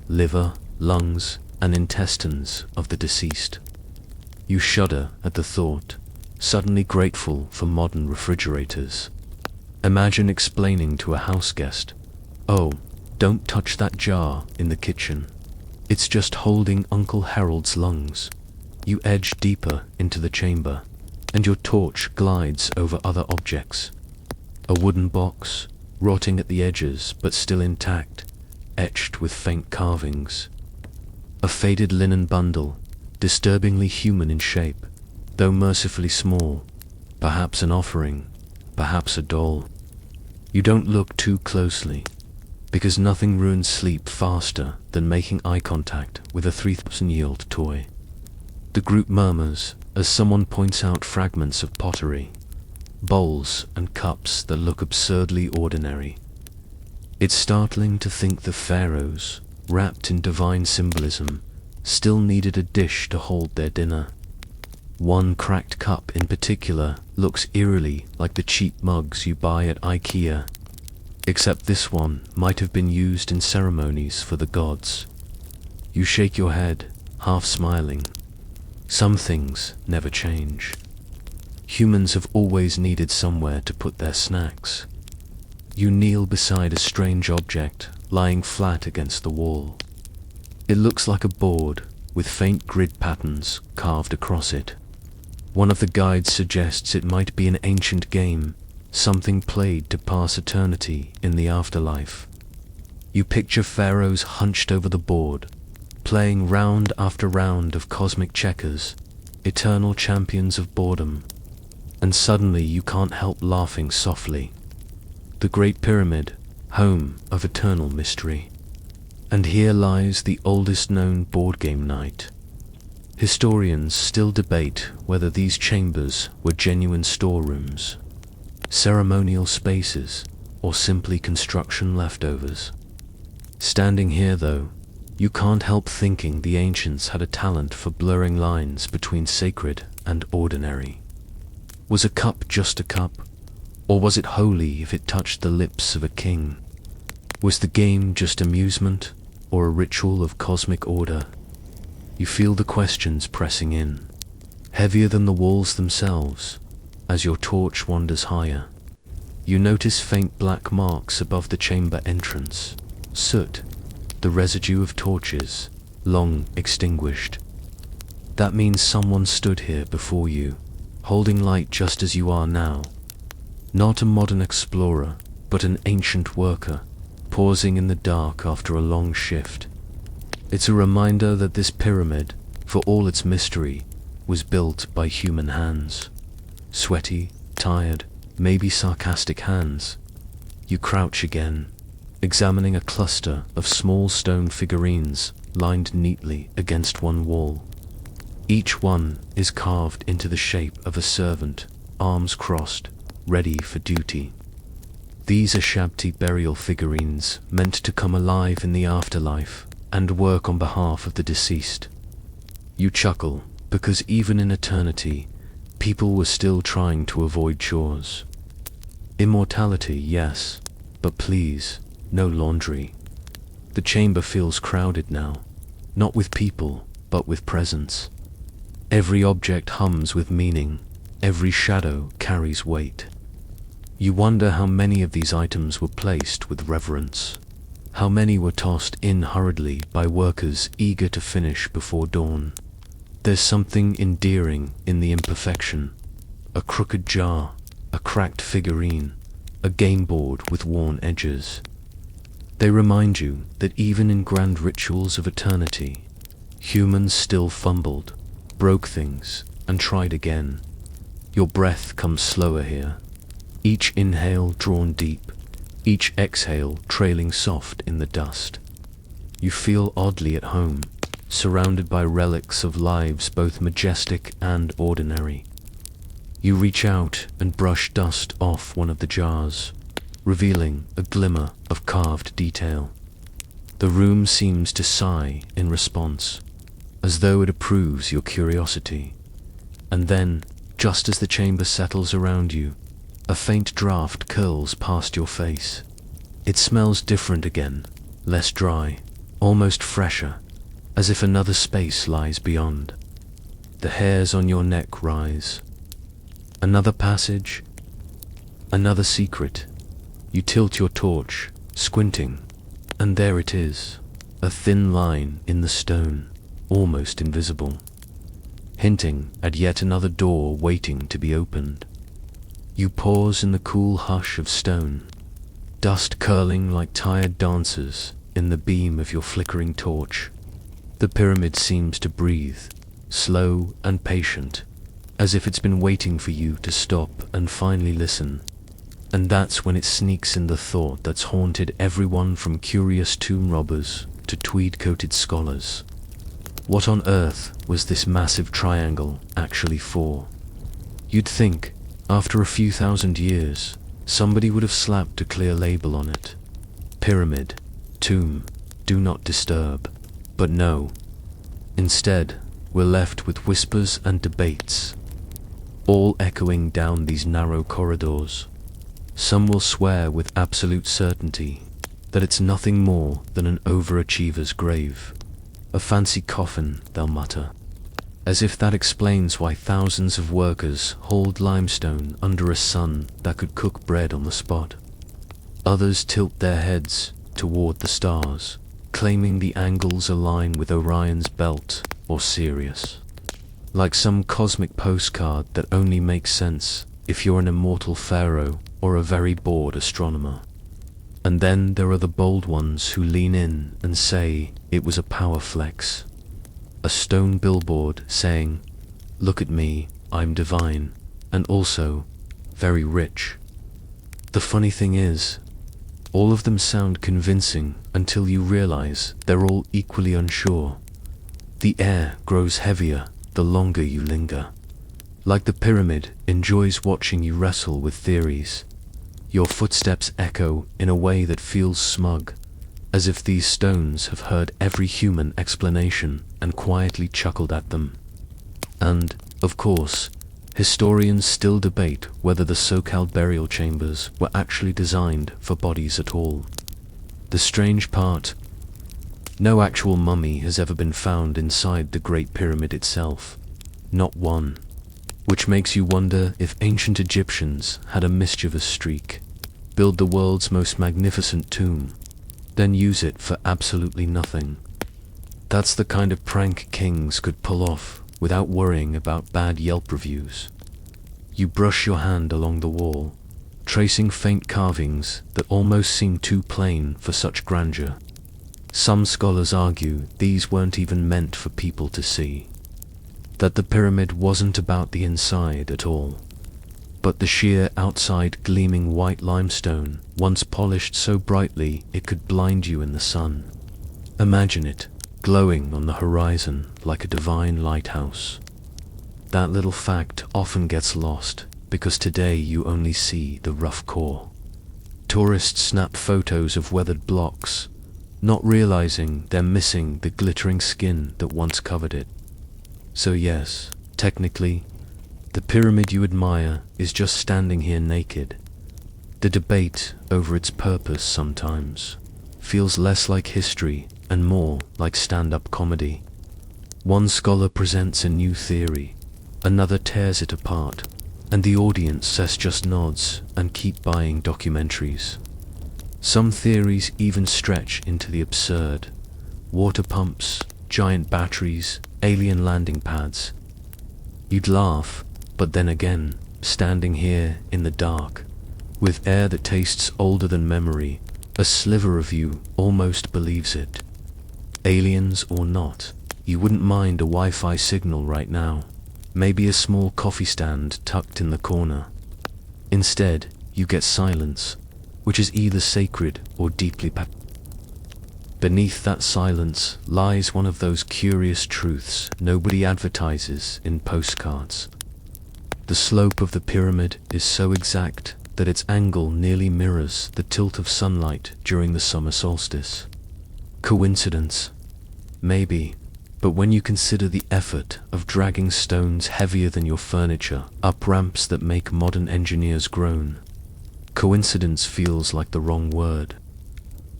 liver, lungs, and intestines of the deceased. You shudder at the thought, suddenly grateful for modern refrigerators. Imagine explaining to a houseguest, "Oh, don't touch that jar in the kitchen. It's just holding Uncle Harold's lungs." You edge deeper into the chamber, and your torch glides over other objects. A wooden box, rotting at the edges but still intact, etched with faint carvings. A faded linen bundle, disturbingly human in shape, though mercifully small, perhaps an offering, perhaps a doll. You don't look too closely, because nothing ruins sleep faster than making eye contact with a 3,000-year-old toy. The group murmurs as someone points out fragments of pottery, bowls and cups that look absurdly ordinary. It's startling to think the pharaohs, wrapped in divine symbolism, still needed a dish to hold their dinner. One cracked cup in particular looks eerily like the cheap mugs you buy at IKEA, except this one might have been used in ceremonies for the gods. You shake your head, half smiling. Some things never change. Humans have always needed somewhere to put their snacks. You kneel beside a strange object lying flat against the wall. It looks like a board with faint grid patterns carved across it. One of the guides suggests it might be an ancient game, something played to pass eternity in the afterlife. You picture pharaohs hunched over the board, playing round after round of cosmic checkers, eternal champions of boredom, and suddenly you can't help laughing softly. The Great Pyramid, home of eternal mystery. And here lies the oldest known board game night. Historians still debate whether these chambers were genuine storerooms, ceremonial spaces, or simply construction leftovers. Standing here, though, you can't help thinking the ancients had a talent for blurring lines between sacred and ordinary. Was a cup just a cup, or was it holy if it touched the lips of a king? Was the game just amusement, or a ritual of cosmic order? You feel the questions pressing in, heavier than the walls themselves, as your torch wanders higher. You notice faint black marks above the chamber entrance, soot, the residue of torches, long extinguished. That means someone stood here before you, holding light just as you are now. Not a modern explorer, but an ancient worker, pausing in the dark after a long shift. It's a reminder that this pyramid, for all its mystery, was built by human hands. Sweaty, tired, maybe sarcastic hands. You crouch again, examining a cluster of small stone figurines lined neatly against one wall. Each one is carved into the shape of a servant, arms crossed, ready for duty. These are Shabti burial figurines meant to come alive in the afterlife and work on behalf of the deceased. You chuckle, because even in eternity, people were still trying to avoid chores. Immortality, yes, but please, no laundry. The chamber feels crowded now, not with people, but with presence. Every object hums with meaning, every shadow carries weight. You wonder how many of these items were placed with reverence, how many were tossed in hurriedly by workers eager to finish before dawn. There's something endearing in the imperfection. A crooked jar, a cracked figurine, a game board with worn edges. They remind you that even in grand rituals of eternity, humans still fumbled, broke things, and tried again. Your breath comes slower here, each inhale drawn deep, each exhale trailing soft in the dust. You feel oddly at home, surrounded by relics of lives both majestic and ordinary. You reach out and brush dust off one of the jars, revealing a glimmer of carved detail. The room seems to sigh in response, as though it approves your curiosity. And then, just as the chamber settles around you, a faint draft curls past your face. It smells different again, less dry, almost fresher, as if another space lies beyond. The hairs on your neck rise. Another passage, another secret. You tilt your torch, squinting, and there it is, a thin line in the stone, almost invisible, hinting at yet another door waiting to be opened. You pause in the cool hush of stone, dust curling like tired dancers in the beam of your flickering torch. The pyramid seems to breathe, slow and patient, as if it's been waiting for you to stop and finally listen. And that's when it sneaks in the thought that's haunted everyone from curious tomb robbers to tweed-coated scholars. What on earth was this massive triangle actually for? You'd think, after a few thousand years, somebody would have slapped a clear label on it. Pyramid, tomb, do not disturb. But no. Instead, we're left with whispers and debates, all echoing down these narrow corridors. Some will swear with absolute certainty that it's nothing more than an overachiever's grave. A fancy coffin, they'll mutter, as if that explains why thousands of workers hauled limestone under a sun that could cook bread on the spot. Others tilt their heads toward the stars, claiming the angles align with Orion's belt or Sirius, like some cosmic postcard that only makes sense if you're an immortal pharaoh or a very bored astronomer. And then there are the bold ones who lean in and say it was a power flex. A stone billboard saying, "Look at me, I'm divine, and also very rich." The funny thing is, all of them sound convincing until you realize they're all equally unsure. The air grows heavier the longer you linger. Like the pyramid enjoys watching you wrestle with theories. Your footsteps echo in a way that feels smug, as if these stones have heard every human explanation and quietly chuckled at them. And, of course, historians still debate whether the so-called burial chambers were actually designed for bodies at all. The strange part, No actual mummy has ever been found inside the Great Pyramid itself. Not one. Which makes you wonder if ancient Egyptians had a mischievous streak. Build the world's most magnificent tomb, then use it for absolutely nothing. That's the kind of prank kings could pull off without worrying about bad Yelp reviews. You brush your hand along the wall, tracing faint carvings that almost seem too plain for such grandeur. Some scholars argue these weren't even meant for people to see. That the pyramid wasn't about the inside at all, but the sheer outside gleaming white limestone, once polished so brightly it could blind you in the sun. Imagine it, glowing on the horizon like a divine lighthouse. That little fact often gets lost, because today you only see the rough core. Tourists snap photos of weathered blocks, not realizing they're missing the glittering skin that once covered it. So yes, technically, the pyramid you admire is just standing here naked. The debate over its purpose sometimes feels less like history and more like stand-up comedy. One scholar presents a new theory, another tears it apart, and the audience says just nods and keep buying documentaries. Some theories even stretch into the absurd. Water pumps, giant batteries, alien landing pads. You'd laugh, but then again, standing here in the dark, with air that tastes older than memory, a sliver of you almost believes it. Aliens or not, you wouldn't mind a Wi-Fi signal right now, maybe a small coffee stand tucked in the corner. Instead, you get silence, which is either sacred or deeply Beneath that silence lies one of those curious truths nobody advertises in postcards. The slope of the pyramid is so exact that its angle nearly mirrors the tilt of sunlight during the summer solstice. Coincidence? Maybe, but when you consider the effort of dragging stones heavier than your furniture up ramps that make modern engineers groan, coincidence feels like the wrong word.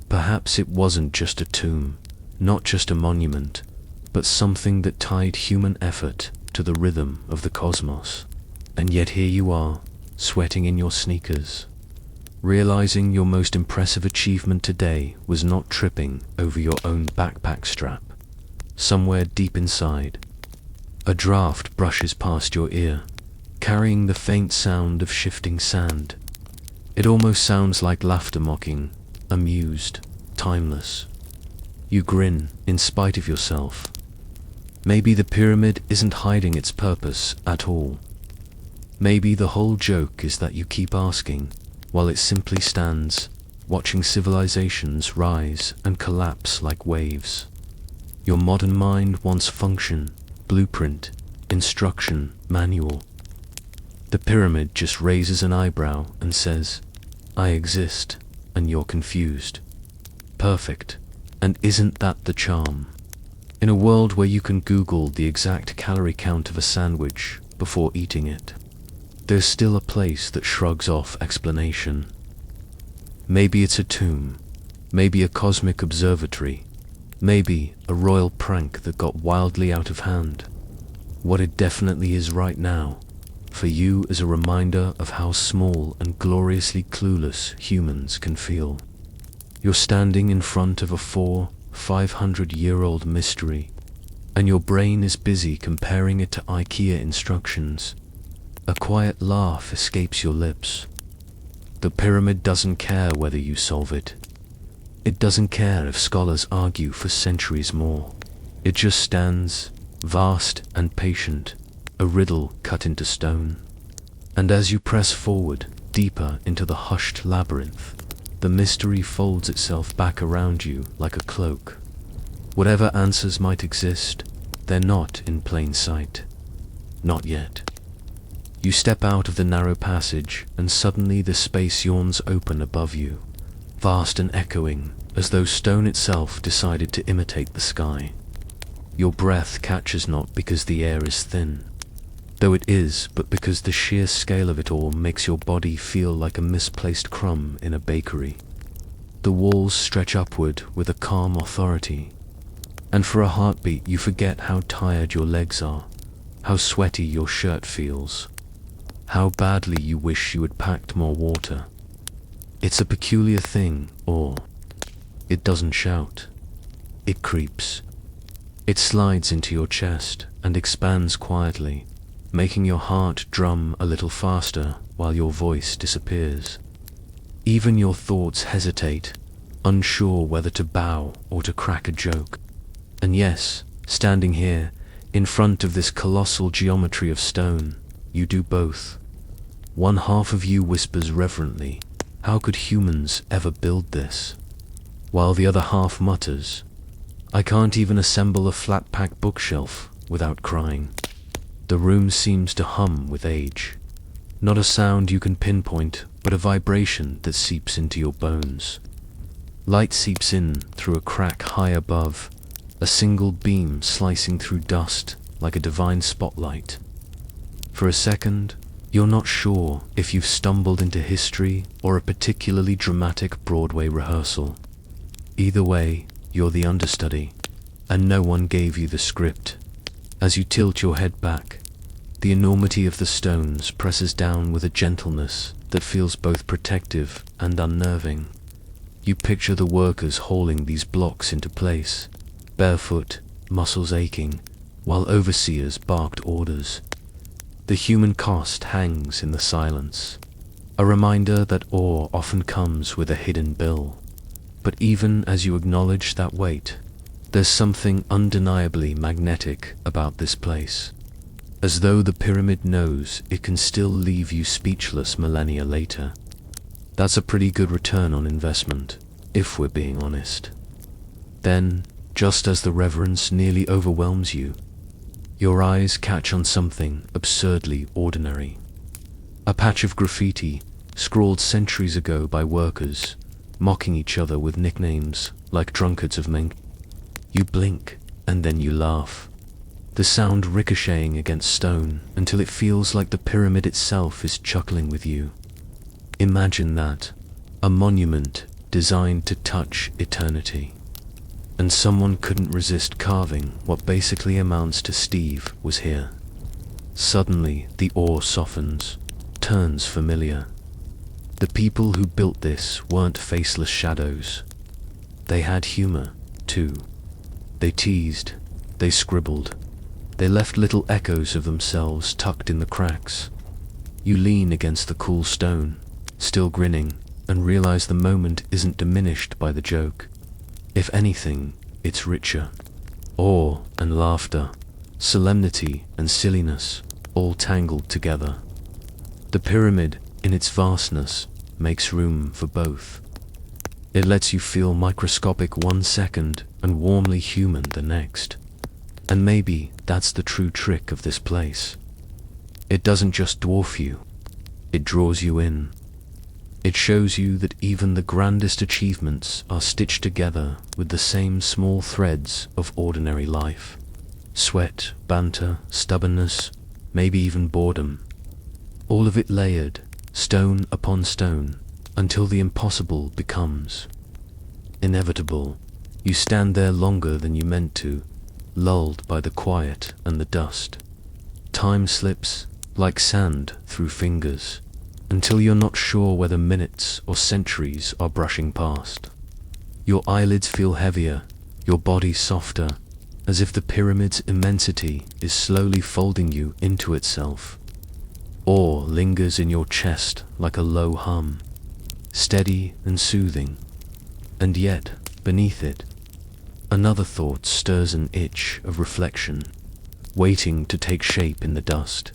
Perhaps it wasn't just a tomb, not just a monument, but something that tied human effort to the rhythm of the cosmos. And yet here you are, sweating in your sneakers, realizing your most impressive achievement today was not tripping over your own backpack strap. Somewhere deep inside, a draft brushes past your ear, carrying the faint sound of shifting sand. It almost sounds like laughter mocking, amused, timeless. You grin in spite of yourself. Maybe the pyramid isn't hiding its purpose at all. Maybe the whole joke is that you keep asking, while it simply stands, watching civilizations rise and collapse like waves. Your modern mind wants function, blueprint, instruction, manual. The pyramid just raises an eyebrow and says, "I exist," and you're confused. Perfect. And isn't that the charm? In a world where you can Google the exact calorie count of a sandwich before eating it, there's still a place that shrugs off explanation. Maybe it's a tomb, maybe a cosmic observatory, maybe a royal prank that got wildly out of hand. What it definitely is right now, for you, is a reminder of how small and gloriously clueless humans can feel. You're standing in front of a 500-year-old mystery, and your brain is busy comparing it to IKEA instructions. A quiet laugh escapes your lips. The pyramid doesn't care whether you solve it. It doesn't care if scholars argue for centuries more. It just stands, vast and patient, a riddle cut into stone. And as you press forward, deeper into the hushed labyrinth, the mystery folds itself back around you like a cloak. Whatever answers might exist, they're not in plain sight. Not yet. You step out of the narrow passage, and suddenly the space yawns open above you, vast and echoing, as though stone itself decided to imitate the sky. Your breath catches not because the air is thin, though it is, but because the sheer scale of it all makes your body feel like a misplaced crumb in a bakery. The walls stretch upward with a calm authority, And for a heartbeat you forget how tired your legs are, how sweaty your shirt feels, how badly you wish you had packed more water. It's a peculiar thing, or it doesn't shout. It creeps. It slides into your chest and expands quietly, making your heart drum a little faster while your voice disappears. Even your thoughts hesitate, unsure whether to bow or to crack a joke. And yes, standing here, in front of this colossal geometry of stone, you do both. One half of you whispers reverently, "How could humans ever build this?" While the other half mutters, "I can't even assemble a flat-pack bookshelf," without crying. The room seems to hum with age. Not a sound you can pinpoint, but a vibration that seeps into your bones. Light seeps in through a crack high above, a single beam slicing through dust like a divine spotlight. For a second, you're not sure if you've stumbled into history or a particularly dramatic Broadway rehearsal. Either way, you're the understudy, and no one gave you the script. As you tilt your head back, the enormity of the stones presses down with a gentleness that feels both protective and unnerving. You picture the workers hauling these blocks into place, barefoot, muscles aching, while overseers barked orders. The human cost hangs in the silence, a reminder that awe often comes with a hidden bill. But even as you acknowledge that weight, there's something undeniably magnetic about this place, as though the pyramid knows it can still leave you speechless millennia later. That's a pretty good return on investment, if we're being honest. Then, just as the reverence nearly overwhelms you, your eyes catch on something absurdly ordinary. A patch of graffiti, scrawled centuries ago by workers, mocking each other with nicknames like drunkards of Mink. You blink, and then you laugh, the sound ricocheting against stone until it feels like the pyramid itself is chuckling with you. Imagine that, a monument designed to touch eternity. And someone couldn't resist carving what basically amounts to "Steve was here." Suddenly, the awe softens, turns familiar. The people who built this weren't faceless shadows. They had humor, too. They teased, they scribbled, they left little echoes of themselves tucked in the cracks. You lean against the cool stone, still grinning, and realize the moment isn't diminished by the joke. If anything, it's richer. Awe and laughter, solemnity and silliness, all tangled together. The pyramid, in its vastness, makes room for both. It lets you feel microscopic one second and warmly human the next. And maybe that's the true trick of this place. It doesn't just dwarf you, it draws you in. It shows you that even the grandest achievements are stitched together with the same small threads of ordinary life. Sweat, banter, stubbornness, maybe even boredom. All of it layered, stone upon stone, until the impossible becomes inevitable. You stand there longer than you meant to, lulled by the quiet and the dust. Time slips, like sand, through fingers, until you're not sure whether minutes or centuries are brushing past. Your eyelids feel heavier, your body softer, as if the pyramid's immensity is slowly folding you into itself. Awe lingers in your chest like a low hum, steady and soothing. And yet, beneath it, another thought stirs an itch of reflection, waiting to take shape in the dust.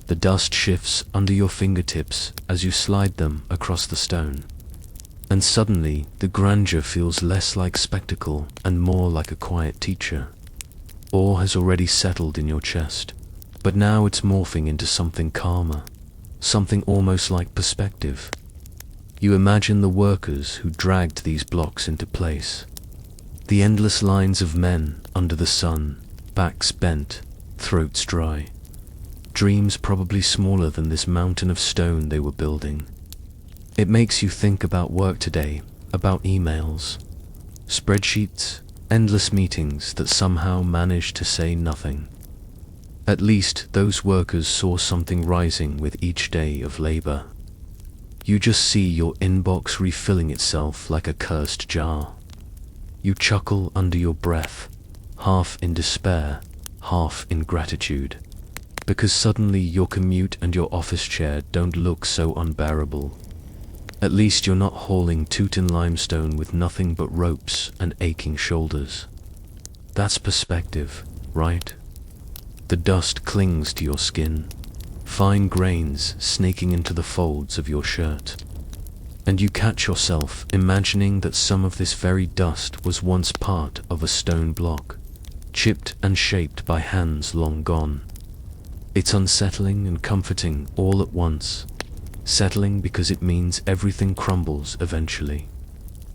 The dust shifts under your fingertips as you slide them across the stone. And suddenly, the grandeur feels less like spectacle and more like a quiet teacher. Awe has already settled in your chest, but now it's morphing into something calmer, something almost like perspective. You imagine the workers who dragged these blocks into place. The endless lines of men under the sun, backs bent, throats dry. Dreams probably smaller than this mountain of stone they were building. It makes you think about work today, about emails, spreadsheets, Endless meetings that somehow managed to say nothing. At least those workers saw something rising with each day of labor. You just see your inbox refilling itself like a cursed jar. You chuckle under your breath, half in despair, half in gratitude, because suddenly your commute and your office chair don't look so unbearable. At least you're not hauling Teuton limestone with nothing but ropes and aching shoulders. That's perspective, right? The dust clings to your skin, fine grains snaking into the folds of your shirt. And you catch yourself imagining that some of this very dust was once part of a stone block, chipped and shaped by hands long gone. It's unsettling and comforting all at once. Settling because it means everything crumbles eventually.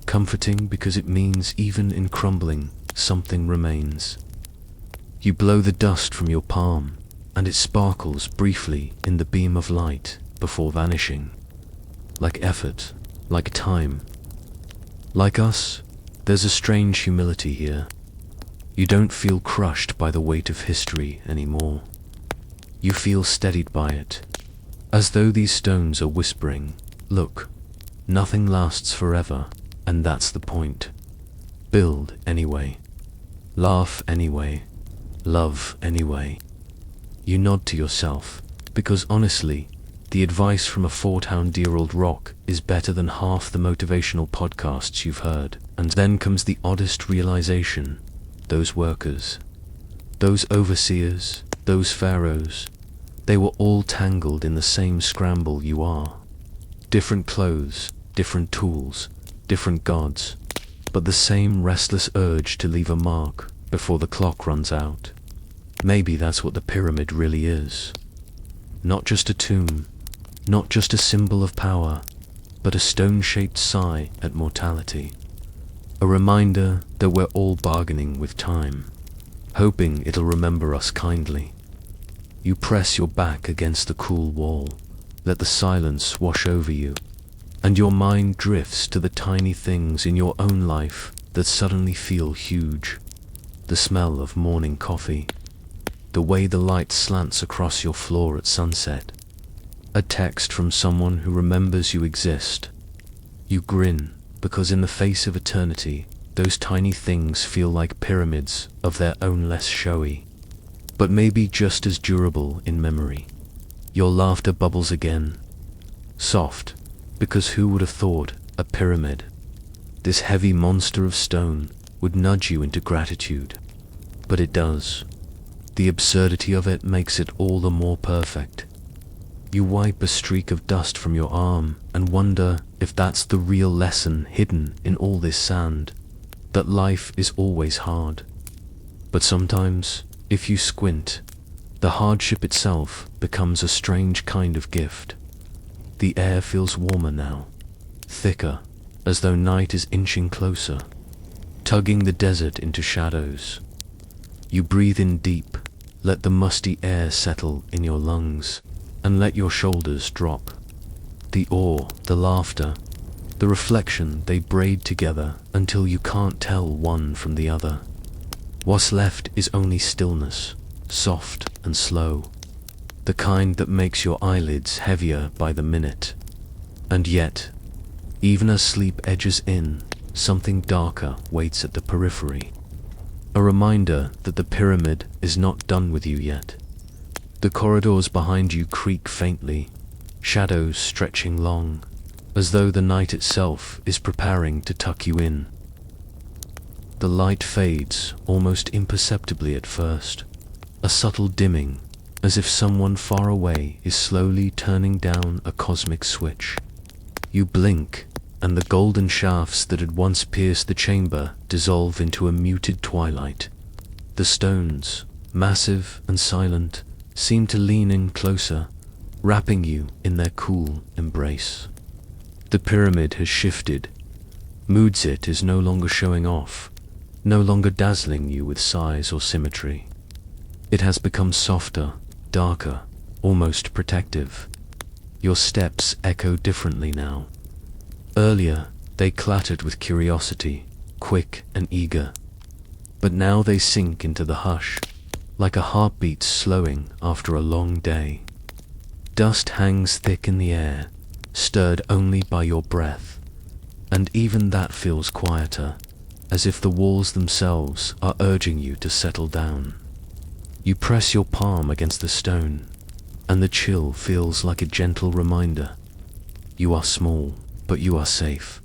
Comforting because it means even in crumbling, something remains. You blow the dust from your palm, and it sparkles briefly in the beam of light before vanishing. Like effort, like time. Like us, there's a strange humility here. You don't feel crushed by the weight of history anymore. You feel steadied by it, as though these stones are whispering, look, nothing lasts forever, and that's the point. Build anyway. Laugh anyway. Love anyway. You nod to yourself, because honestly, the advice from a 4-town-year-old rock is better than half the motivational podcasts you've heard. And then comes the oddest realization. Those workers, those overseers, those pharaohs, they were all tangled in the same scramble you are. Different clothes, different tools, different gods, but the same restless urge to leave a mark before the clock runs out. Maybe that's what the pyramid really is. Not just a tomb, not just a symbol of power, but a stone-shaped sigh at mortality. A reminder that we're all bargaining with time, hoping it'll remember us kindly. You press your back against the cool wall, let the silence wash over you, and your mind drifts to the tiny things in your own life that suddenly feel huge. The smell of morning coffee, the way the light slants across your floor at sunset, a text from someone who remembers you exist. You grin, because in the face of eternity, those tiny things feel like pyramids of their own, less showy, but maybe just as durable in memory. Your laughter bubbles again, soft, because who would have thought a pyramid, this heavy monster of stone, would nudge you into gratitude? But it does. The absurdity of it makes it all the more perfect. You wipe a streak of dust from your arm and wonder if that's the real lesson hidden in all this sand, that life is always hard. But sometimes, if you squint, the hardship itself becomes a strange kind of gift. The air feels warmer now, thicker, as though night is inching closer, tugging the desert into shadows. You breathe in deep, let the musty air settle in your lungs, and let your shoulders drop. The awe, the laughter, the reflection, they braid together until you can't tell one from the other. What's left is only stillness, soft and slow, the kind that makes your eyelids heavier by the minute. And yet, even as sleep edges in, something darker waits at the periphery. A reminder that the pyramid is not done with you yet. The corridors behind you creak faintly, shadows stretching long, as though the night itself is preparing to tuck you in. The light fades almost imperceptibly at first, a subtle dimming, as if someone far away is slowly turning down a cosmic switch. You blink, and the golden shafts that had once pierced the chamber dissolve into a muted twilight. The stones, massive and silent, seem to lean in closer, wrapping you in their cool embrace. The pyramid has shifted. Moodsit is no longer showing off, no longer dazzling you with size or symmetry. It has become softer, darker, almost protective. Your steps echo differently now. Earlier, they clattered with curiosity, quick and eager. But now they sink into the hush, like a heartbeat slowing after a long day. Dust hangs thick in the air, stirred only by your breath, and even that feels quieter, as if the walls themselves are urging you to settle down. You press your palm against the stone, and the chill feels like a gentle reminder. You are small, but you are safe.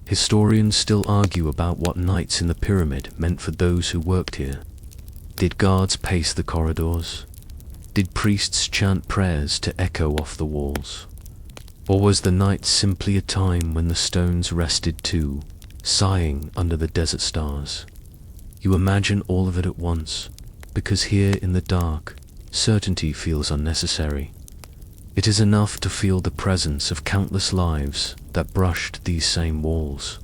Historians still argue about what nights in the pyramid meant for those who worked here. Did guards pace the corridors? Did priests chant prayers to echo off the walls? Or was the night simply a time when the stones rested too, sighing under the desert stars? You imagine all of it at once, because here in the dark, certainty feels unnecessary. It is enough to feel the presence of countless lives that brushed these same walls,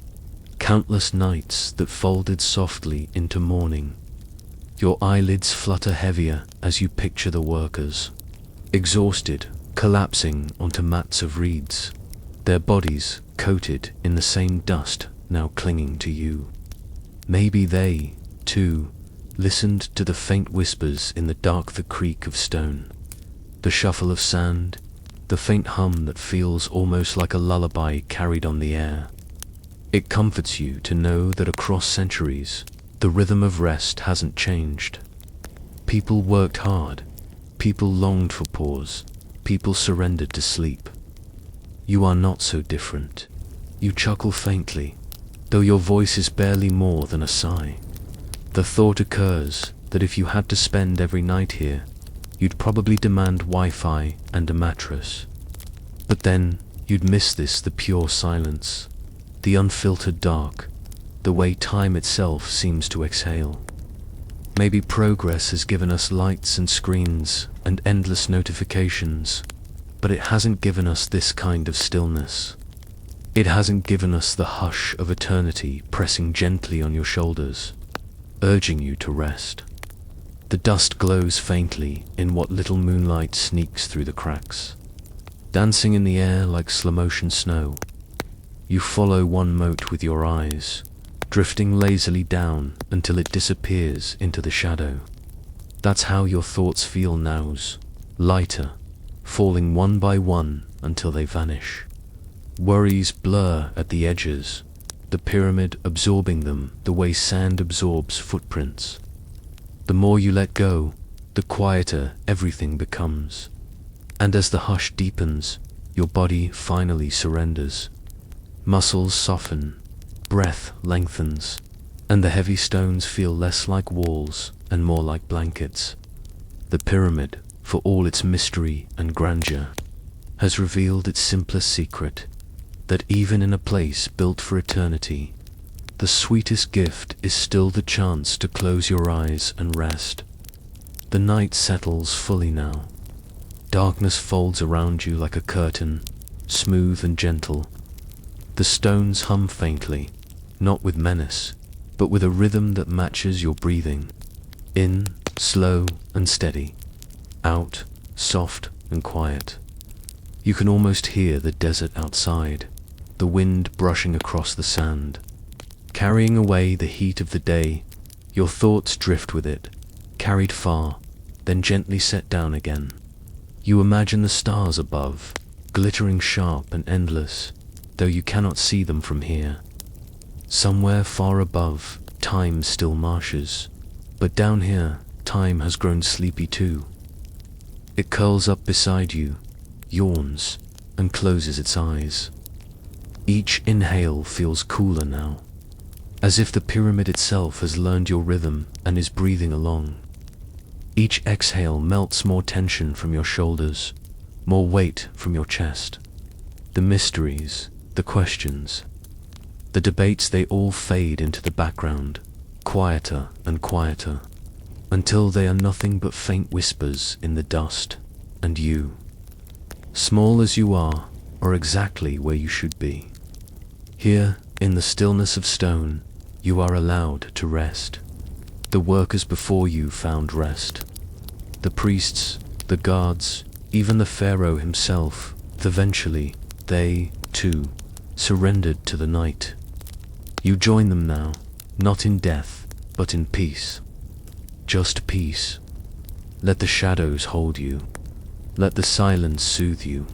countless nights that folded softly into morning. Your eyelids flutter heavier as you picture the workers, exhausted, collapsing onto mats of reeds, their bodies coated in the same dust now clinging to you. Maybe they, too, listened to the faint whispers in the dark, the creak of stone, the shuffle of sand, the faint hum that feels almost like a lullaby carried on the air. It comforts you to know that across centuries, the rhythm of rest hasn't changed. People worked hard, people longed for pause, people surrendered to sleep. You are not so different. You chuckle faintly, though your voice is barely more than a sigh. The thought occurs that if you had to spend every night here, you'd probably demand Wi-Fi and a mattress. But then, you'd miss the pure silence, the unfiltered dark, the way time itself seems to exhale. Maybe progress has given us lights and screens and endless notifications, but it hasn't given us this kind of stillness. It hasn't given us the hush of eternity pressing gently on your shoulders, urging you to rest. The dust glows faintly in what little moonlight sneaks through the cracks, dancing in the air like slow-motion snow. You follow one mote with your eyes, drifting lazily down until it disappears into the shadow. That's how your thoughts feel now, lighter, falling one by one until they vanish. Worries blur at the edges, the pyramid absorbing them the way sand absorbs footprints. The more you let go, the quieter everything becomes. And as the hush deepens, your body finally surrenders. Muscles soften, breath lengthens, and the heavy stones feel less like walls and more like blankets. The pyramid, for all its mystery and grandeur, has revealed its simplest secret, that even in a place built for eternity, the sweetest gift is still the chance to close your eyes and rest. The night settles fully now. Darkness folds around you like a curtain, smooth and gentle. The stones hum faintly, not with menace, but with a rhythm that matches your breathing. In, slow and steady. Out, soft and quiet. You can almost hear the desert outside, the wind brushing across the sand. Carrying away the heat of the day, your thoughts drift with it, carried far, then gently set down again. You imagine the stars above, glittering sharp and endless, though you cannot see them from here. Somewhere far above, time still marches, but down here, time has grown sleepy too. It curls up beside you, yawns, and closes its eyes. Each inhale feels cooler now, as if the pyramid itself has learned your rhythm and is breathing along. Each exhale melts more tension from your shoulders, more weight from your chest. The mysteries, the questions, the debates, they all fade into the background, quieter and quieter, until they are nothing but faint whispers in the dust, and you, small as you are exactly where you should be. Here, in the stillness of stone, you are allowed to rest. The workers before you found rest. The priests, the guards, even the pharaoh himself, eventually, they, too, surrendered to the night. You join them now, not in death, but in peace. Just peace. Let the shadows hold you. Let the silence soothe you.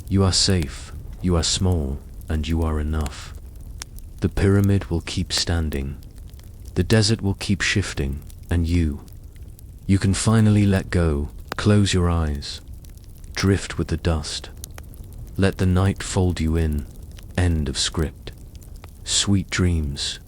You are safe, you are small, and you are enough. The pyramid will keep standing. The desert will keep shifting, and you can finally let go, close your eyes, drift with the dust. Let the night fold you in. End of script. Sweet dreams.